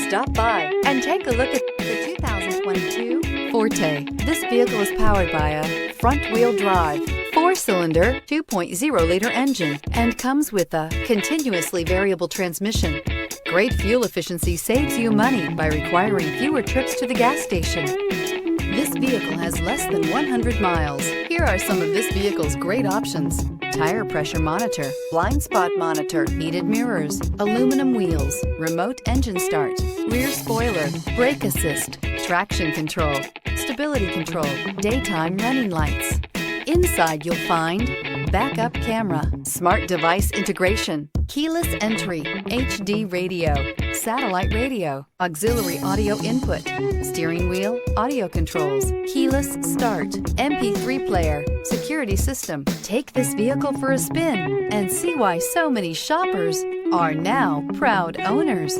Stop by and take a look at the 2022 Forte. This vehicle is powered by a front-wheel drive, 4-cylinder, 2.0-liter engine and comes with a continuously variable transmission. Great fuel efficiency saves you money by requiring fewer trips to the gas station. This vehicle has less than 100 miles. Here are some of this vehicle's great options: tire pressure monitor, blind spot monitor, heated mirrors, aluminum wheels, remote engine start, rear spoiler, brake assist, traction control, stability control, daytime running lights. Inside you'll find backup camera, smart device integration, keyless entry, HD radio, satellite radio, auxiliary audio input, steering wheel audio controls, keyless start, MP3 player, security system. Take this vehicle for a spin and see why so many shoppers are now proud owners.